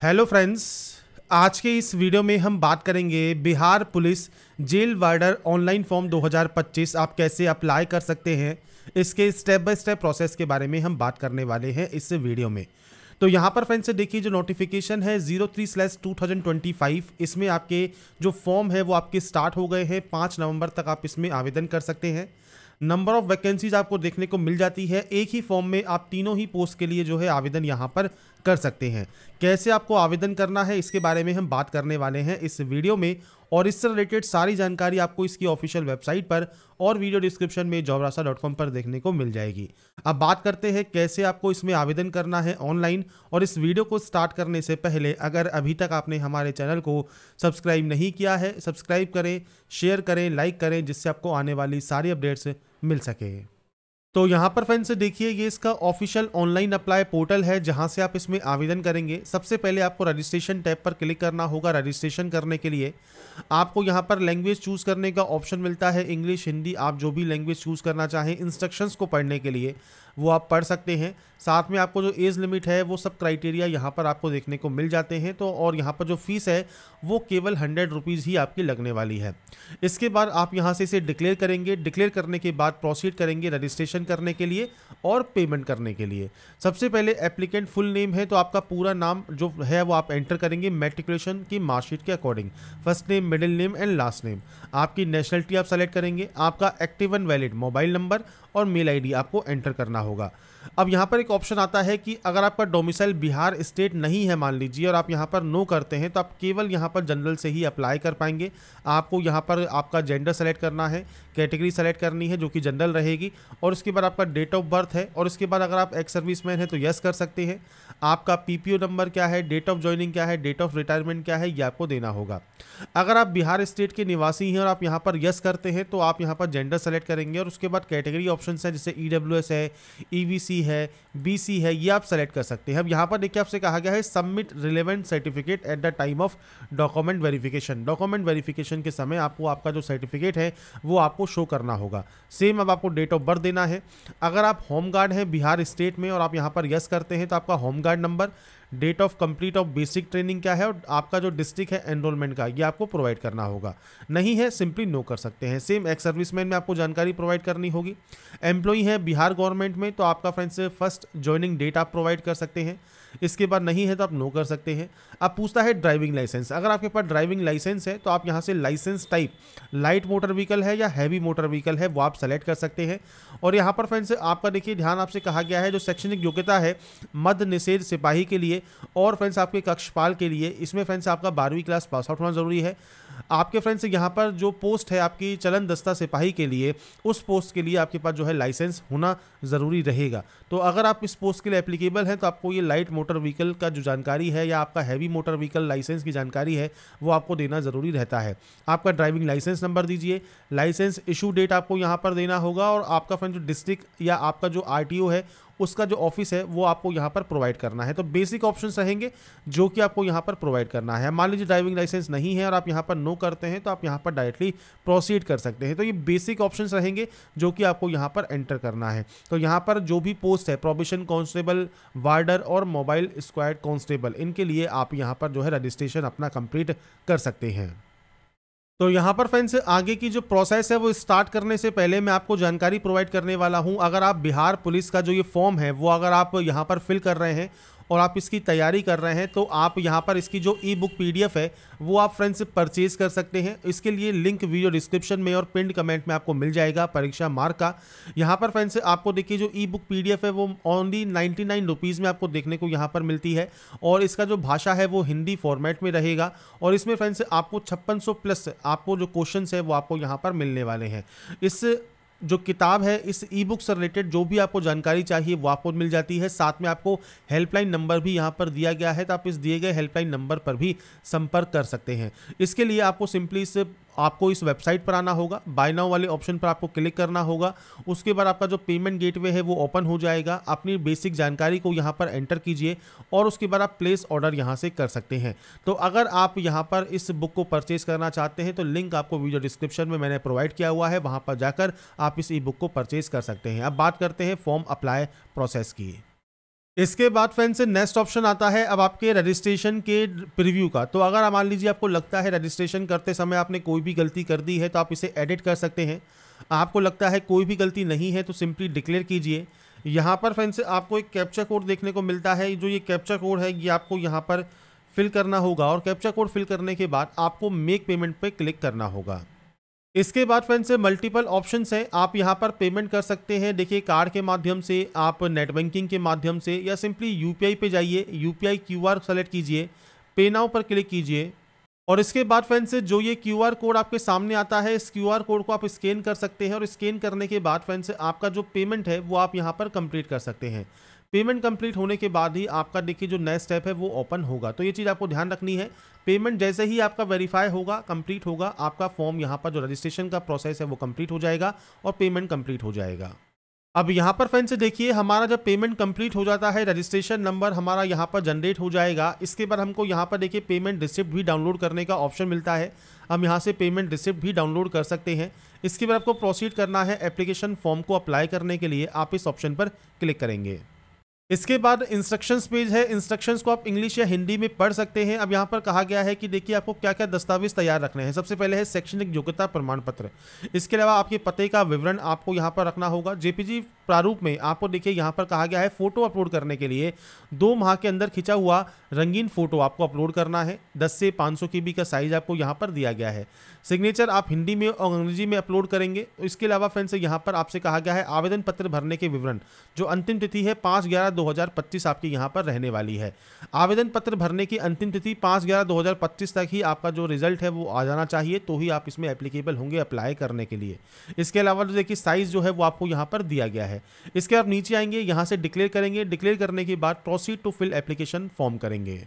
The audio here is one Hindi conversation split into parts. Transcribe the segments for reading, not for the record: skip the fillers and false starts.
हेलो फ्रेंड्स, आज के इस वीडियो में हम बात करेंगे Bihar police jail warder online form 2025 आप कैसे अप्लाई कर सकते हैं। इसके स्टेप बाय स्टेप प्रोसेस के बारे में हम बात करने वाले हैं इस वीडियो में। तो यहाँ पर फ्रेंड्स देखिए, जो नोटिफिकेशन है 03/2025, इसमें आपके जो फॉर्म है वो आपके स्टार्ट हो गए हैं। 5 नवंबर तक आप इसमें आवेदन कर सकते हैं। नंबर ऑफ वैकेंसीज आपको देखने को मिल जाती है। एक ही फॉर्म में आप तीनों ही पोस्ट के लिए जो है आवेदन यहाँ पर कर सकते हैं। कैसे आपको आवेदन करना है इसके बारे में हम बात करने वाले हैं इस वीडियो में, और इससे रिलेटेड सारी जानकारी आपको इसकी ऑफिशियल वेबसाइट पर और वीडियो डिस्क्रिप्शन में jobrasa.com पर देखने को मिल जाएगी। अब बात करते हैं कैसे आपको इसमें आवेदन करना है ऑनलाइन। और इस वीडियो को स्टार्ट करने से पहले अगर अभी तक आपने हमारे चैनल को सब्सक्राइब नहीं किया है, सब्सक्राइब करें, शेयर करें, लाइक करें, जिससे आपको आने वाली सारी अपडेट्स मिल सके। तो यहाँ पर फ्रेंड्स देखिए, ये इसका ऑफिशियल ऑनलाइन अप्लाई पोर्टल है जहाँ से आप इसमें आवेदन करेंगे। सबसे पहले आपको रजिस्ट्रेशन टैब पर क्लिक करना होगा। रजिस्ट्रेशन करने के लिए आपको यहाँ पर लैंग्वेज चूज़ करने का ऑप्शन मिलता है, इंग्लिश, हिंदी, आप जो भी लैंग्वेज चूज़ करना चाहें। इंस्ट्रक्शंस को पढ़ने के लिए वो आप पढ़ सकते हैं। साथ में आपको जो एज लिमिट है वो सब क्राइटेरिया यहाँ पर आपको देखने को मिल जाते हैं। तो और यहाँ पर जो फीस है वो केवल 100 रुपीज़ ही आपकी लगने वाली है। इसके बाद आप यहाँ से इसे डिक्लेयर करेंगे। डिक्लेयर करने के बाद प्रोसीड करेंगे रजिस्ट्रेशन करने के लिए और पेमेंट करने के लिए। सबसे पहले एप्लीकेंट फुल नेम है तो आपका पूरा नाम जो है वो आप एंटर करेंगे मैट्रिकुलेशन की मार्कशीट के according. First name, middle name and last name. आपकी नेशनलिटी आप सेलेक्ट करेंगे। आपका active and valid mobile number और मेल आईडी आपको एंटर करना होगा। अब यहाँ पर एक ऑप्शन आता है कि अगर आपका डोमिसाइल बिहार स्टेट नहीं है मान लीजिए, और आप यहाँ पर नो करते हैं, तो आप केवल यहाँ पर जनरल से ही अप्लाई कर पाएंगे। आपको यहाँ पर आपका जेंडर सेलेक्ट करना है, कैटेगरी सेलेक्ट करनी है जो कि जनरल रहेगी, और उसके बाद आपका डेट ऑफ बर्थ है, और उसके बाद अगर आप एक्स सर्विसमैन है तो यस कर सकते हैं। आपका पीपीओ नंबर क्या है, डेट ऑफ ज्वाइनिंग क्या है, डेट ऑफ रिटायरमेंट क्या है, ये आपको देना होगा। अगर आप बिहार स्टेट के निवासी हैं और आप यहाँ पर यस करते हैं तो आप यहाँ पर जेंडर सेलेक्ट करेंगे, और उसके बाद कैटेगरी ऑप्शन है जैसे ईडब्ल्यूएस है, ईवीसी है, बीसी है, ये आप सेलेक्ट कर सकते हैं। अब यहाँ पर देखिए आपसे कहा गया है submit relevant certificate at the time of document verification. Document verification के समय आपको आपका जो सर्टिफिकेट है वो आपको शो करना होगा। सेम अब आपको डेट ऑफ बर्थ देना है। अगर आप होम गार्ड हैं बिहार स्टेट में और आप यहाँ पर यस करते हैं तो आपका home guard number, date of complete of basic training क्या है, और आपका जो डिस्ट्रिक्ट है एनरोलमेंट का, ये आपको प्रोवाइड करना होगा। नहीं है सिंपली नो कर सकते हैं। सेम एक्स सर्विसमैन में आपको जानकारी प्रोवाइड करनी होगी। एम्प्लॉई है बिहार गवर्नमेंट में तो आपका फ्रेंड्स फर्स्ट ज्वाइनिंग डेट आप प्रोवाइड कर सकते हैं। इसके बाद नहीं है तो आप नो कर सकते हैं। अब पूछता है ड्राइविंग लाइसेंस। अगर आपके पास ड्राइविंग लाइसेंस है तो आप यहाँ से license type light motor vehicle है या हैवी मोटर व्हीकल है वो आप सेलेक्ट कर सकते हैं। और यहाँ पर फ्रेंड्स आपका देखिए ध्यान आपसे कहा गया है जो शैक्षणिक योग्यता है मद्य निषेध सिपाही के लिए और फ्रेंड्स आपके कक्षपाल के लिए, इसमें फ्रेंड्स आपका 12वीं क्लास पास आउट होना जरूरी है। आपके फ्रेंड्स यहाँ पर जो पोस्ट है आपकी चलन दस्ता सिपाही के लिए, उस पोस्ट के लिए आपके पास जो है लाइसेंस होना ज़रूरी रहेगा। तो अगर आप इस पोस्ट के लिए एप्लीकेबल हैं तो आपको ये लाइट मोटर व्हीकल का जो जानकारी है या आपका हैवी मोटर व्हीकल लाइसेंस की जानकारी है वो आपको देना ज़रूरी रहता है। आपका ड्राइविंग लाइसेंस नंबर दीजिए, लाइसेंस इशू डेट आपको यहाँ पर देना होगा, और आपका फ्रेंड जो डिस्ट्रिक्ट या आपका जो आरटीओ है उसका जो ऑफिस है वो आपको यहाँ पर प्रोवाइड करना है। तो बेसिक ऑप्शंस रहेंगे जो कि आपको यहाँ पर प्रोवाइड करना है। मान लीजिए ड्राइविंग लाइसेंस नहीं है और आप यहाँ पर नो करते हैं तो आप यहाँ पर डायरेक्टली प्रोसीड कर सकते हैं। तो ये बेसिक ऑप्शंस रहेंगे जो कि आपको यहाँ पर एंटर करना है। तो यहाँ पर जो भी पोस्ट है प्रोबेशन कांस्टेबल, वार्डर और मोबाइल स्क्वाड कांस्टेबल, इनके लिए आप यहाँ पर जो है रजिस्ट्रेशन अपना कंप्लीट कर सकते हैं। तो यहाँ पर फ्रेंड्स आगे की जो प्रोसेस है वो स्टार्ट करने से पहले मैं आपको जानकारी प्रोवाइड करने वाला हूँ। अगर आप बिहार पुलिस का जो ये फॉर्म है वो अगर आप यहाँ पर फिल कर रहे हैं और आप इसकी तैयारी कर रहे हैं तो आप यहाँ पर इसकी जो ई बुक PDF है वो आप फ्रेंड्स परचेज कर सकते हैं। इसके लिए लिंक वीडियो डिस्क्रिप्शन में और पिंड कमेंट में आपको मिल जाएगा परीक्षा मार्क का। यहाँ पर फ्रेंड्स आपको देखिए जो ई बुक PDF है वो ओनली 99 रुपीज़ में आपको देखने को यहाँ पर मिलती है, और इसका जो भाषा है वो हिंदी फॉर्मेट में रहेगा। और इसमें फ्रेंड्स आपको 5600 प्लस आपको जो क्वेश्चन है वो आपको यहाँ पर मिलने वाले हैं। इस जो किताब है इस ई बुक से रिलेटेड जो भी आपको जानकारी चाहिए वो आपको मिल जाती है। साथ में आपको हेल्पलाइन नंबर भी यहाँ पर दिया गया है, तो आप इस दिए गए हेल्पलाइन नंबर पर भी संपर्क कर सकते हैं। इसके लिए आपको सिंपली आपको इस वेबसाइट पर आना होगा, बाय नाउ वाले ऑप्शन पर आपको क्लिक करना होगा। उसके बाद आपका जो पेमेंट गेटवे है वो ओपन हो जाएगा। अपनी बेसिक जानकारी को यहाँ पर एंटर कीजिए और उसके बाद आप प्लेस ऑर्डर यहाँ से कर सकते हैं। तो अगर आप यहाँ पर इस बुक को परचेज करना चाहते हैं तो लिंक आपको वीडियो डिस्क्रिप्शन में मैंने प्रोवाइड किया हुआ है, वहाँ पर जाकर आप इस ई बुक को परचेज कर सकते हैं। अब बात करते हैं फॉर्म अप्लाई प्रोसेस की। इसके बाद फ्रेंड्स नेक्स्ट ऑप्शन आता है अब आपके रजिस्ट्रेशन के प्रीव्यू का। तो अगर मान लीजिए आपको लगता है रजिस्ट्रेशन करते समय आपने कोई भी गलती कर दी है तो आप इसे एडिट कर सकते हैं। आपको लगता है कोई भी गलती नहीं है तो सिंपली डिक्लेयर कीजिए। यहाँ पर फ्रेंड्स आपको एक कैप्चा कोड देखने को मिलता है। जो ये कैप्चा कोड है ये आपको यहाँ पर फिल करना होगा और कैप्चा कोड फिल करने के बाद आपको मेक पेमेंट पे क्लिक करना होगा। इसके बाद फ्रेंड्स मल्टीपल ऑप्शंस हैं, आप यहाँ पर पेमेंट कर सकते हैं। देखिए कार्ड के माध्यम से, आप नेट बैंकिंग के माध्यम से, या सिंपली यूपीआई पे जाइए, यूपीआई क्यूआर सेलेक्ट कीजिए, पे नाउ पर क्लिक कीजिए और इसके बाद फ्रेंड्स जो ये क्यूआर कोड आपके सामने आता है इस क्यूआर कोड को आप स्कैन कर सकते हैं और स्कैन करने के बाद फ्रेंड्स आपका जो पेमेंट है वो आप यहाँ पर कंप्लीट कर सकते हैं। पेमेंट कंप्लीट होने के बाद ही आपका देखिए जो नेक्स्ट स्टेप है वो ओपन होगा। तो ये चीज़ आपको ध्यान रखनी है। पेमेंट जैसे ही आपका वेरीफाई होगा, कंप्लीट होगा, आपका फॉर्म यहाँ पर जो रजिस्ट्रेशन का प्रोसेस है वो कंप्लीट हो जाएगा और पेमेंट कंप्लीट हो जाएगा। अब यहाँ पर फ्रेंड्स देखिए हमारा जब पेमेंट कंप्लीट हो जाता है रजिस्ट्रेशन नंबर हमारा यहाँ पर जनरेट हो जाएगा। इसके बाद हमको यहाँ पर देखिए पेमेंट रिसिप्ट भी डाउनलोड करने का ऑप्शन मिलता है। हम यहाँ से पेमेंट रिसिप्ट भी डाउनलोड कर सकते हैं। इसके बाद आपको प्रोसीड करना है एप्लीकेशन फॉर्म को अप्लाई करने के लिए, आप इस ऑप्शन पर क्लिक करेंगे। इसके बाद इंस्ट्रक्शंस पेज है, इंस्ट्रक्शंस को आप इंग्लिश या हिंदी में पढ़ सकते हैं। अब यहाँ पर कहा गया है कि देखिए आपको क्या क्या दस्तावेज तैयार रखने हैं। सबसे पहले है शैक्षणिक योग्यता प्रमाण पत्र। इसके अलावा आपके पते का विवरण आपको यहाँ पर रखना होगा। जेपीजी प्रारूप में आपको देखिए यहाँ पर कहा गया है फोटो अपलोड करने के लिए 2 माह के अंदर खिंचा हुआ रंगीन फोटो आपको अपलोड करना है। 10 से 500 KB का साइज आपको यहाँ पर दिया गया है। सिग्नेचर आप हिंदी में और अंग्रेजी में अपलोड करेंगे। इसके अलावा फ्रेंड्स यहाँ पर आपसे कहा गया है आवेदन पत्र भरने के विवरण, जो अंतिम तिथि है 5/11/2025 आपकी यहाँ पर रहने वाली है। आवेदन पत्र भरने की अंतिम तिथि 5/11/2025 तक ही आपका जो रिजल्ट है वो आ जाना चाहिए, तो ही आप इसमें एप्लीकेबल होंगे अप्लाई करने के लिए। इसके अलावा जो देखिए साइज जो है वो आपको यहाँ पर दिया गया है। इसके आप नीचे आएंगे, यहाँ से डिक्लेयर करेंगे। डिक्लेयर करने के बाद proceed to fill application form करेंगे।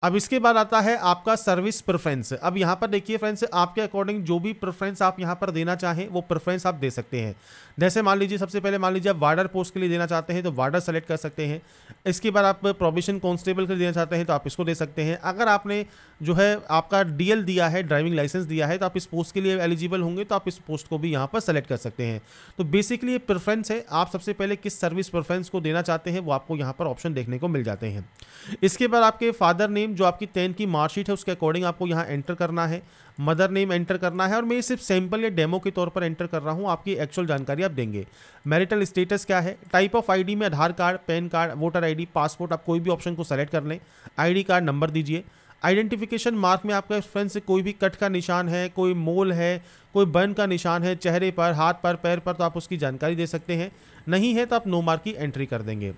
अब इसके बाद आता है आपका सर्विस प्रेफरेंस। अब यहाँ पर देखिए फ्रेंड्स आपके अकॉर्डिंग जो भी प्रेफरेंस आप यहाँ पर देना चाहें वो प्रेफरेंस आप दे सकते हैं। जैसे मान लीजिए सबसे पहले मान लीजिए आप वार्डर पोस्ट के लिए देना चाहते हैं तो वार्डर सेलेक्ट कर सकते हैं। इसके बाद आप प्रोबेशन कांस्टेबल के लिए देना चाहते हैं तो आप इसको दे सकते हैं। अगर आपने जो है आपका DL दिया है, ड्राइविंग लाइसेंस दिया है, तो आप इस पोस्ट के लिए एलिजिबल होंगे तो आप इस पोस्ट को भी यहाँ पर सेलेक्ट कर सकते हैं। तो बेसिकली ये प्रेफरेंस है, आप सबसे पहले किस सर्विस प्रेफरेंस को देना चाहते हैं वो आपको यहाँ पर ऑप्शन देखने को मिल जाते हैं। इसके बाद आपके फादर नेम जो आपकी 10th की मार्कशीट है उसके अकॉर्डिंग आपको यहाँ एंटर करना है। मदर नेम एंटर करना है और मैं सिर्फ सैंपल या डेमो के तौर पर एंटर कर रहा हूँ, आपकी एक्चुअल जानकारी आप देंगे। मैरिटल स्टेटस क्या है, टाइप ऑफ आईडी में Aadhaar card, PAN card, voter ID, passport, आप कोई भी ऑप्शन को सेलेक्ट कर लें। आईडी कार्ड नंबर दीजिए। आइडेंटिफिकेशन मार्क में आपका फ्रेंड्स से कोई भी कट का निशान है, कोई मोल है, कोई बर्न का निशान है चेहरे पर, हाथ पर, पैर पर, तो आप उसकी जानकारी दे सकते हैं। नहीं है तो आप नो मार्क की एंट्री कर देंगे।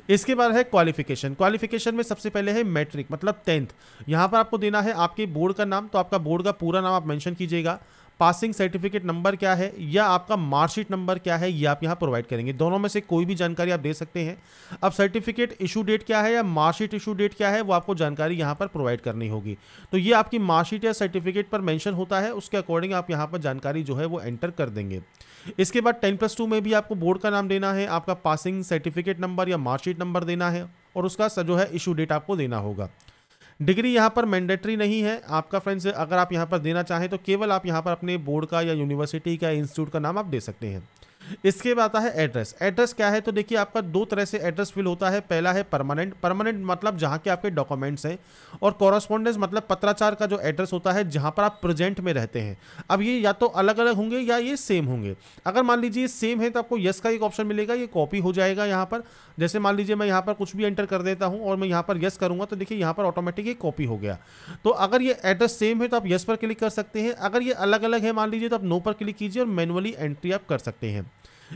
इसके बाद है क्वालिफिकेशन। क्वालिफिकेशन में सबसे पहले है मैट्रिक मतलब 10th। यहाँ पर आपको देना है आपके बोर्ड का नाम, तो आपका बोर्ड का पूरा नाम आप मेंशन कीजिएगा। पासिंग सर्टिफिकेट नंबर क्या है या आपका मार्कशीट नंबर क्या है ये आप यहाँ प्रोवाइड करेंगे। दोनों में से कोई भी जानकारी आप दे सकते हैं। अब सर्टिफिकेट इशू डेट क्या है या मार्कशीट इशू डेट क्या है वो आपको जानकारी यहाँ पर प्रोवाइड करनी होगी। तो ये आपकी मार्कशीट या सर्टिफिकेट पर मेंशन होता है, उसके अकॉर्डिंग आप यहाँ पर जानकारी जो है वो एंटर कर देंगे। इसके बाद 10+2 में भी आपको बोर्ड का नाम देना है, आपका पासिंग सर्टिफिकेट नंबर या मार्कशीट नंबर देना है और उसका जो है इशू डेट आपको देना होगा। डिग्री यहाँ पर मैंडेटरी नहीं है आपका फ्रेंड्स, अगर आप यहाँ पर देना चाहें तो केवल आप यहाँ पर अपने बोर्ड का या यूनिवर्सिटी का इंस्टीट्यूट का नाम आप दे सकते हैं। इसके बाद आता है एड्रेस। एड्रेस क्या है तो देखिए आपका 2 तरह से एड्रेस फिल होता है। पहला है परमानेंट। परमानेंट मतलब जहाँ के आपके डॉक्यूमेंट्स हैं, और कॉरस्पॉन्डेंस मतलब पत्राचार का जो एड्रेस होता है जहाँ पर आप प्रेजेंट में रहते हैं। अब ये या तो अलग अलग होंगे या ये सेम होंगे। अगर मान लीजिए सेम है तो आपको यस का एक ऑप्शन मिलेगा, ये कॉपी हो जाएगा यहाँ पर। जैसे मान लीजिए मैं यहाँ पर कुछ भी एंटर कर देता हूँ और मैं यहाँ पर यस करूँगा तो देखिए यहाँ पर ऑटोमेटिक एक कॉपी हो गया। तो अगर ये एड्रेस सेम है तो आप यस पर क्लिक कर सकते हैं। अगर ये अलग अलग है मान लीजिए तो आप नो पर क्लिक कीजिए और मैनुअली एंट्री आप कर सकते हैं।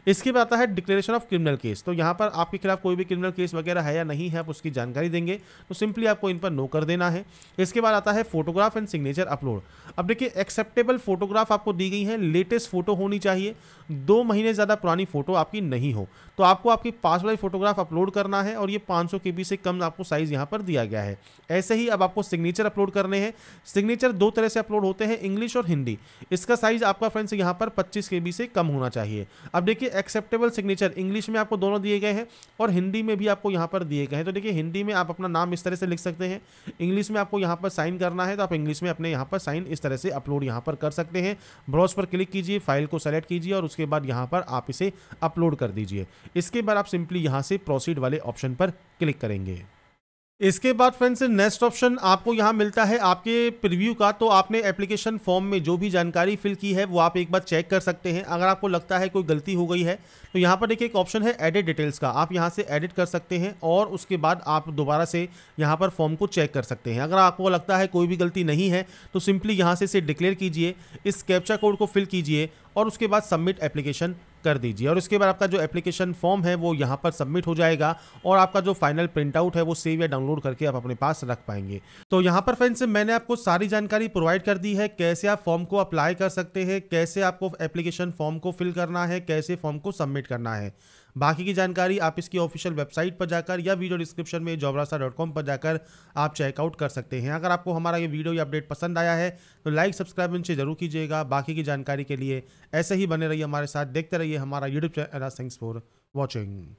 इसके बाद आता है डिक्लेरेशन ऑफ क्रिमिनल केस। तो यहाँ पर आपके खिलाफ कोई भी क्रिमिनल केस वगैरह है या नहीं है आप उसकी जानकारी देंगे, तो सिंपली आपको इन पर नो कर देना है। इसके बाद आता है फोटोग्राफ एंड सिग्नेचर अपलोड। अब देखिए एक्सेप्टेबल फोटोग्राफ आपको दी गई है, लेटेस्ट फोटो होनी चाहिए, 2 महीने ज़्यादा पुरानी फोटो आपकी नहीं हो। तो आपको आपकी पास वाली फोटोग्राफ अपलोड करना है और ये 500 KB से कम आपको साइज़ यहाँ पर दिया गया है। ऐसे ही अब आपको सिग्नेचर अपलोड करने हैं। सिग्नेचर 2 तरह से अपलोड होते हैं, इंग्लिश और हिंदी। इसका साइज़ आपका फ्रेंड्स यहाँ पर 25 KB से कम होना चाहिए। अब देखिए देखिए एक्सेप्टेबल सिग्नेचर इंग्लिश में आपको दोनों दिए गए हैं और हिंदी में भी आपको यहाँ पर दिए गए हैं। तो देखिए हिंदी में आप अपना नाम इस तरह से लिख सकते हैं, इंग्लिश में आपको यहाँ पर साइन करना है तो आप इंग्लिश में अपने यहाँ पर साइन इस तरह से अपलोड यहाँ पर कर सकते हैं। ब्राउज पर क्लिक कीजिए, फाइल को सेलेक्ट कीजिए और उसके बाद यहाँ पर आप इसे अपलोड कर दीजिए। इसके बाद आप सिंपली यहाँ से प्रोसीड वाले ऑप्शन पर क्लिक करेंगे। इसके बाद फ्रेंड्स नेक्स्ट ऑप्शन आपको यहाँ मिलता है आपके प्रीव्यू का। तो आपने एप्लीकेशन फॉर्म में जो भी जानकारी फिल की है वो आप एक बार चेक कर सकते हैं। अगर आपको लगता है कोई गलती हो गई है तो यहाँ पर देखिए एक ऑप्शन है एडिट डिटेल्स का, आप यहाँ से एडिट कर सकते हैं और उसके बाद आप दोबारा से यहाँ पर फॉर्म को चेक कर सकते हैं। अगर आपको लगता है कोई भी गलती नहीं है तो सिंपली यहाँ से इसे डिक्लेयर कीजिए, इस कैप्चा कोड को फिल कीजिए और उसके बाद सबमिट एप्लीकेशन कर दीजिए और उसके बाद आपका जो एप्लीकेशन फॉर्म है वो यहाँ पर सबमिट हो जाएगा और आपका जो फाइनल प्रिंट आउट है वो सेव या डाउनलोड करके आप अपने पास रख पाएंगे। तो यहाँ पर फ्रेंड्स मैंने आपको सारी जानकारी प्रोवाइड कर दी है, कैसे आप फॉर्म को अप्लाई कर सकते हैं, कैसे आपको एप्लीकेशन फॉर्म को फिल करना है, कैसे फॉर्म को सबमिट करना है। बाकी की जानकारी आप इसकी ऑफिशियल वेबसाइट पर जाकर या वीडियो डिस्क्रिप्शन में jobrasa.com पर जाकर आप चेकआउट कर सकते हैं। अगर आपको हमारा ये वीडियो या अपडेट पसंद आया है तो लाइक सब्सक्राइब इनसे जरूर कीजिएगा। बाकी की जानकारी के लिए ऐसे ही बने रहिए हमारे साथ, देखते रहिए हमारा YouTube channel. Thanks for watching.